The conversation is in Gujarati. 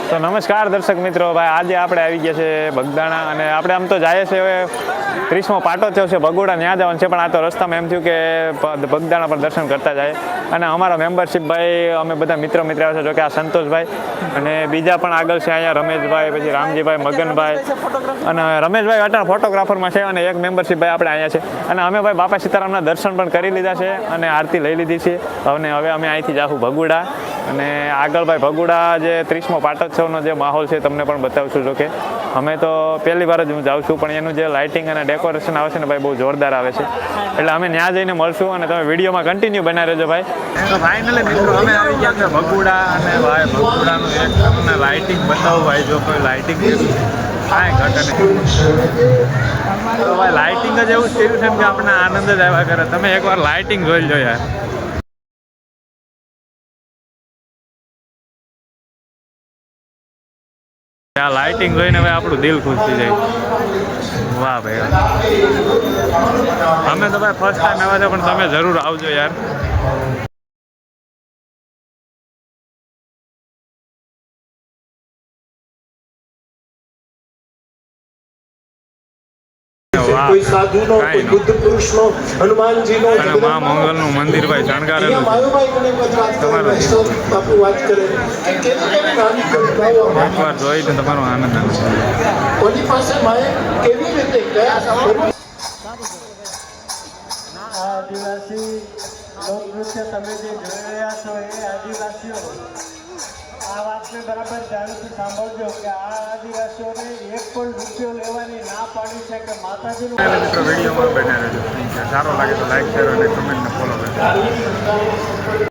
તો નમસ્કાર દર્શક મિત્રો, ભાઈ આજે આપણે આવી ગયા છે બગદાણા અને આપણે આમ તો જઈએ છીએ હવે 30મો પાટો થયો છે ભગોડા ત્યાં જવાનું છે, પણ આ તો રસ્તામાં એમ થયું કે બગદાણા પર દર્શન કરતા જાય અને અમારા મેમ્બરશીપ ભાઈ અમે બધા મિત્ર આવ્યા છે, જો કે આ સંતોષભાઈ અને બીજા પણ આગળ છે અહીંયા રમેશભાઈ, પછી રામજીભાઈ, મગનભાઈ અને રમેશભાઈ અટાણ ફોટોગ્રાફરમાં છે અને એક મેમ્બરશીપ ભાઈ આપણે અહીંયા છે અને અમે ભાઈ બાપા સીતારામના દર્શન પણ કરી લીધા છે અને આરતી લઈ લીધી છે અને હવે અમે અહીંથી જાશું ભગોડા અને આગળ ભાઈ ભગોડા જે 30મો પાટોત્સવનો જે માહોલ છે તમને પણ બતાવશું. જો કે અમે તો પહેલી વાર જ હું જાઉં છું, પણ એનું જે લાઇટિંગ અને ડેકોરેશન આવે છે ને ભાઈ બહુ જોરદાર આવે છે, એટલે અમે ત્યાં જઈને મળશું અને તમે વિડીયોમાં કન્ટિન્યુ બનાવી રહેજો ભાઈ. તો ફાઇનલી મિત્રો અમે આવી ગયા છે ભગોડા અને ભાઈ ભગોડાનું એક તમને લાઇટિંગ બતાવું ભાઈ, જો કોઈ લાઇટિંગ કાંઈ ઘટે નહીં. તો ભાઈ લાઇટિંગ જ એવું કર્યું છે કે આપણને આનંદ જ આવ્યા કરે. તમે એકવાર લાઇટિંગ જોઈ લો યાર. આ લાઇટિંગ જોઈને હવે આપણું દિલ ખુશ થઈ જાય. વાહ ભાઈ, અમે તો ભાઈ ફર્સ્ટ ટાઈમ આવ્યા છે, પણ તમે જરૂર આવજો યાર. કોઈ સાધુનો, કોઈ બુદ્ધ પુરુષનો, હનુમાનજીનો અને મા મંગલનું મંદિર ભાઈ શણગારેલું છે. એકવાર જોઈને તમારો આનંદ આવે. આદિવાસી લોકનૃત્ય તમે જે જોઈ રહ્યા છો એ આદિવાસીઓ આ વાતને બરાબર ધ્યાનથી સાંભળજો કે આ આદિવાસીઓને એક પણ રૂપિયો લેવાની ના પાડી છે કે માતાજીનું. મિત્રો વિડીયોમાં બન્યા રહેજો. સારો લાગે તો લાઈક, શેર અને કમેન્ટને ફોલો કરજો.